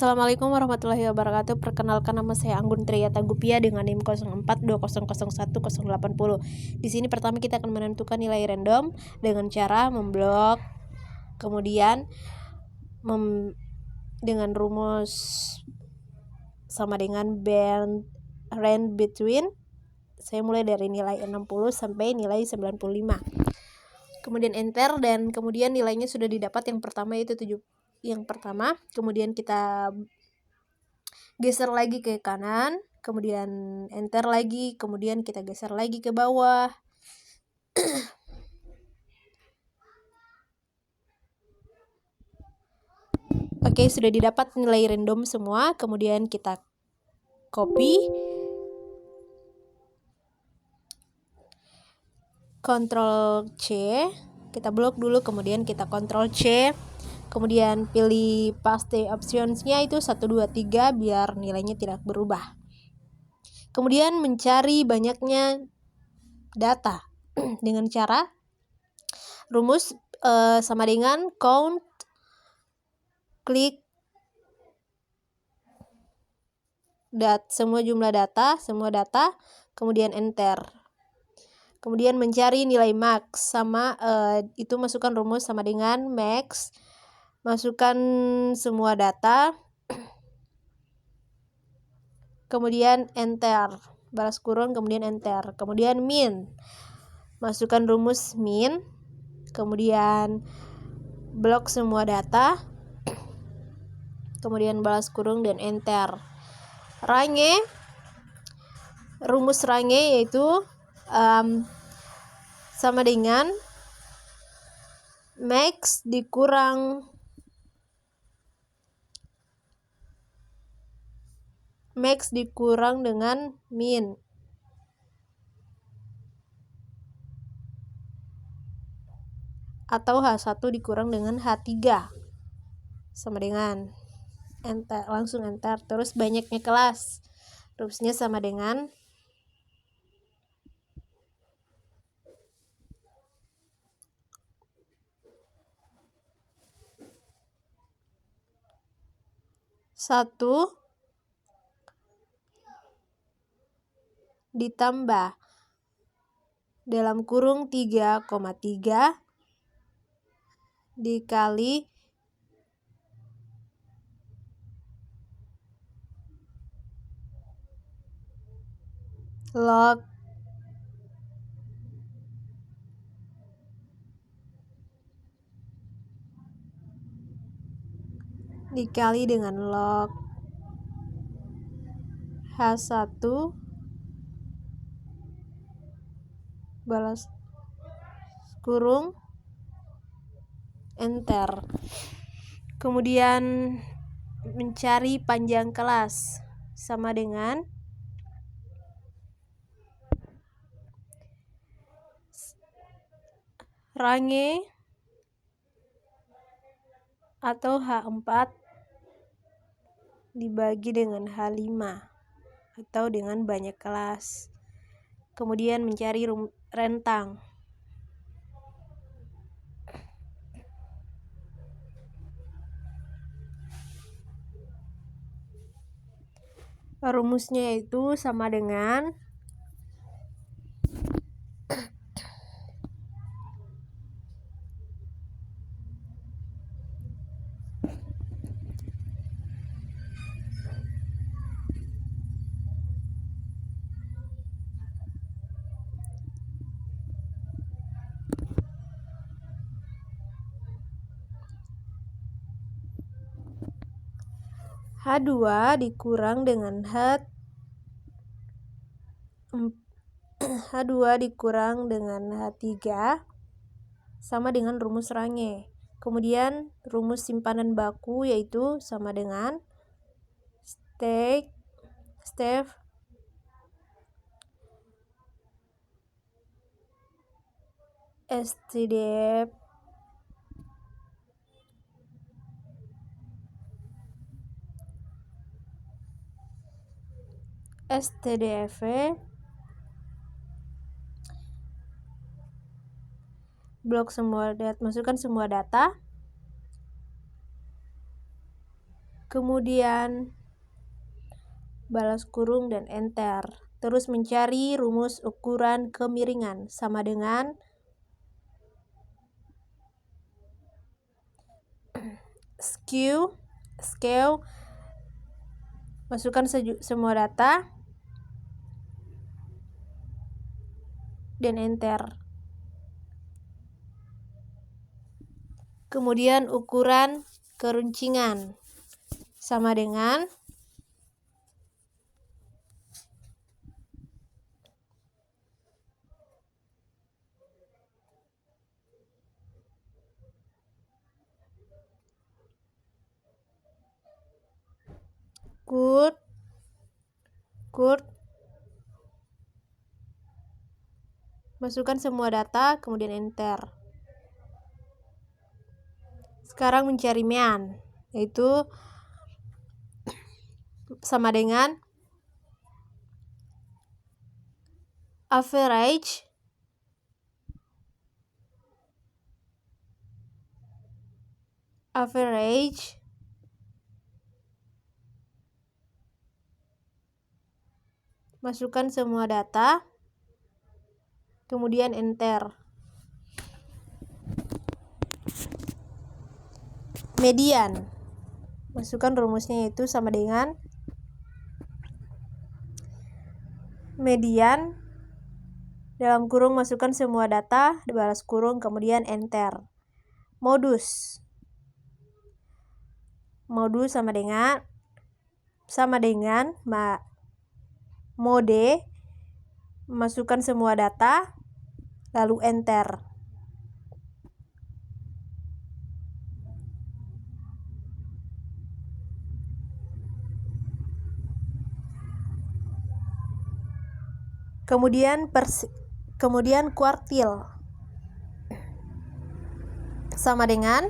Assalamualaikum warahmatullahi wabarakatuh. Perkenalkan, nama saya Anggun Triyata Gupia dengan NIM 0420011080. Di sini pertama kita akan menentukan nilai random dengan cara memblok, kemudian dengan rumus sama dengan range between. Saya mulai dari nilai 60 sampai nilai 95. Kemudian enter, dan kemudian nilainya sudah didapat. Yang pertama yaitu 7. Yang pertama, kemudian kita geser lagi ke kanan, kemudian enter lagi, kemudian kita geser lagi ke bawah. Oke, sudah didapat nilai random semua. Kemudian kita copy, Ctrl C, kita blok dulu, kemudian kita Ctrl C, kemudian pilih paste optionsnya itu 1, 2, 3 biar nilainya tidak berubah. Kemudian mencari banyaknya data dengan cara rumus sama dengan count, klik semua jumlah data, kemudian enter. Kemudian mencari nilai max, sama itu masukkan rumus sama dengan max, masukkan semua data, kemudian enter, balas kurung, kemudian enter. Kemudian min, masukkan rumus min, kemudian blok semua data, kemudian balas kurung dan enter. Range, rumus range yaitu sama dengan max dikurang dengan min, atau H1 dikurang dengan H3 sama dengan enter, langsung enter. Terus banyaknya kelas, rumusnya sama dengan satu ditambah dalam kurung 3,3 dikali log dikali dengan log H1 balas kurung enter. Kemudian mencari panjang kelas sama dengan range atau H4 dibagi dengan H5 atau dengan banyak kelas. Kemudian mencari rentang. Rumusnya itu sama dengan H2 dikurang dengan H2 dikurang dengan H3 sama dengan rumus range. Kemudian rumus simpanan baku yaitu sama dengan step STDF blok semua data, masukkan semua data, kemudian balas kurung dan enter. Terus mencari rumus ukuran kemiringan sama dengan skew, masukkan semua data dan enter. Kemudian ukuran keruncingan sama dengan Kurt, masukkan semua data, kemudian enter. Sekarang mencari mean, yaitu sama dengan average masukkan semua data, kemudian enter. Median, masukkan rumusnya, yaitu sama dengan median dalam kurung masukkan semua data, balas kurung, kemudian enter. Modus sama dengan mode, masukkan semua data lalu enter. Kemudian kuartil sama dengan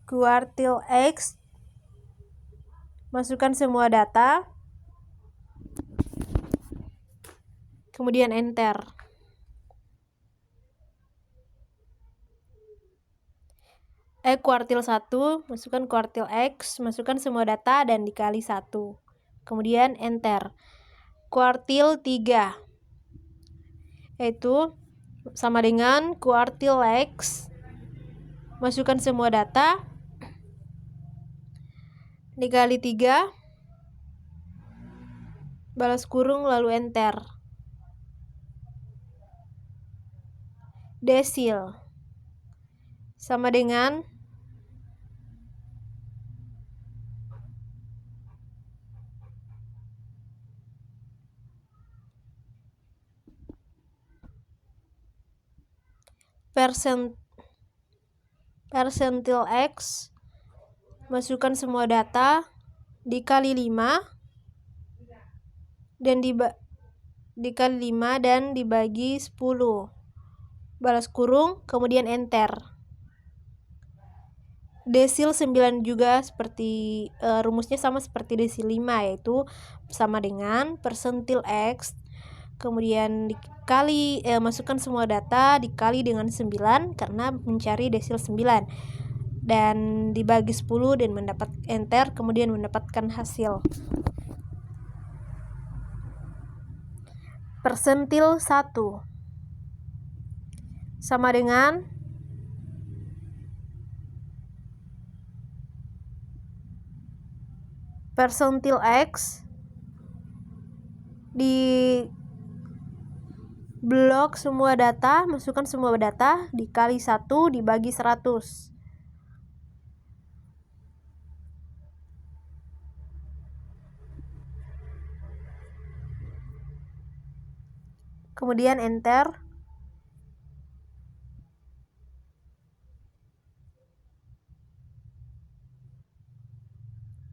kuartil X, masukkan semua data, kemudian enter. Kuartil 1, masukkan kuartil X, masukkan semua data dan dikali 1, kemudian enter. Kuartil 3, yaitu sama dengan kuartil X, masukkan semua data, dikali 3, balas kurung lalu enter. Desil sama dengan persentil X, masukkan semua data, dikali 5 dan dibagi 10, balas kurung, kemudian enter. Desil 9 juga seperti rumusnya sama seperti desil 5, yaitu sama dengan persentil X, kemudian dikali masukkan semua data dikali dengan 9 karena mencari desil 9 dan dibagi 10 dan mendapat enter, kemudian mendapatkan hasil. Persentil 1 sama dengan persentil X di blok semua data, masukkan semua data dikali 1 dibagi 100. Kemudian enter.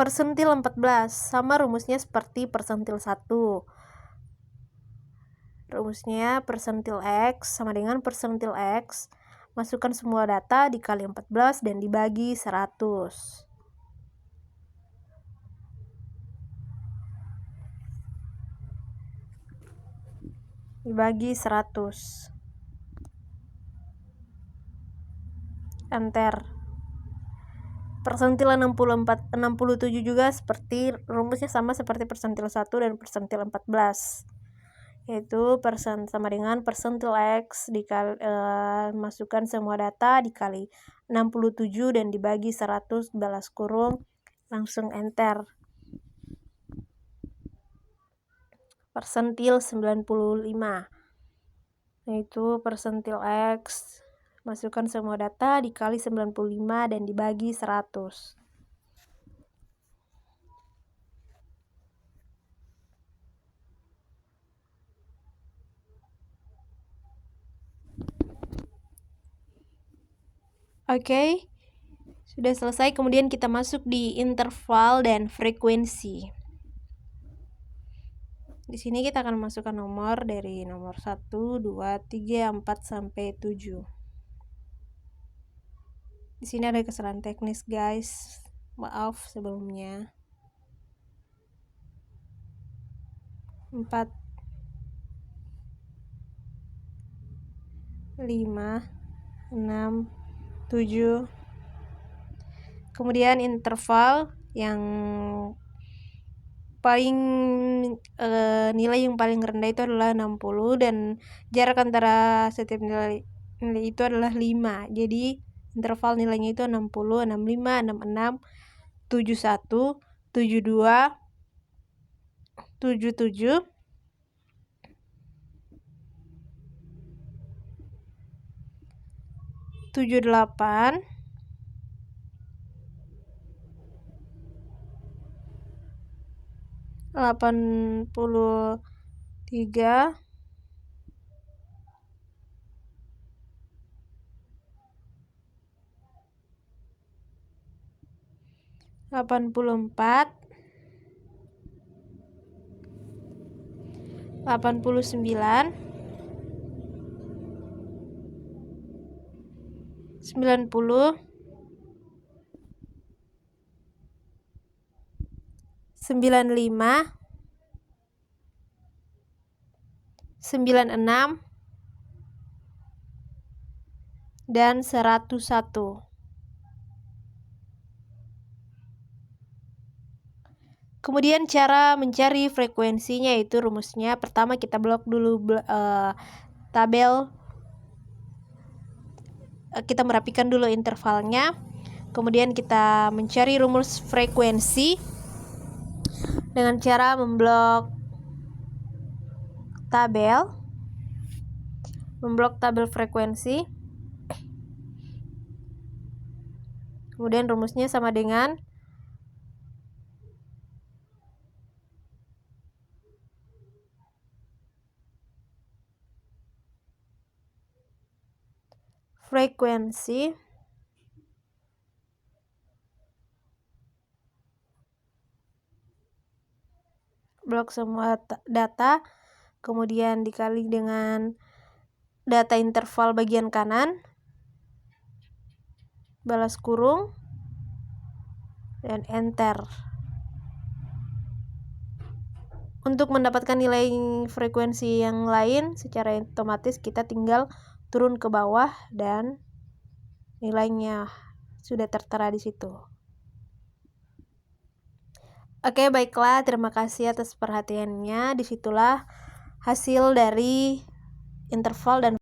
Persentil 14 sama rumusnya seperti persentil 1. Rumusnya persentil X sama dengan persentil X, masukkan semua data dikali 14 dan dibagi 100. dibagi 100. Enter. Persentil 67 juga seperti rumusnya sama seperti persentil 1 dan persentil 14. Yaitu sama dengan persentil X dikali masukkan semua data dikali 67 dan dibagi 100 balas kurung, langsung enter. Persentil 95, yaitu persentil X masukkan semua data dikali 95 dan dibagi 100. Oke, sudah selesai. Kemudian kita masuk di interval dan frekuensi. Di sini kita akan masukkan nomor dari nomor 1, 2, 3, 4 sampai 7. Di sini ada kesalahan teknis, guys. Maaf sebelumnya. 4, 5, 6, 7. Kemudian interval yang paling nilai yang paling rendah itu adalah 60 dan jarak antara setiap nilai itu adalah 5. Jadi interval nilainya itu 60, 65, 66, 71, 72, 77, 78, 83, 84, 89, 90, 95, 96, dan 101. Kemudian cara mencari frekuensinya itu rumusnya, pertama kita blok dulu tabel, kita merapikan dulu intervalnya, kemudian kita mencari rumus frekuensi dengan cara memblok tabel frekuensi. Kemudian rumusnya sama dengan frekuensi blok semua data, kemudian dikali dengan data interval bagian kanan, balas kurung, dan enter. Untuk mendapatkan nilai frekuensi yang lain secara otomatis kita tinggal turun ke bawah dan nilainya sudah tertera di situ. Oke, baiklah, terima kasih atas perhatiannya. Disitulah hasil dari interval dan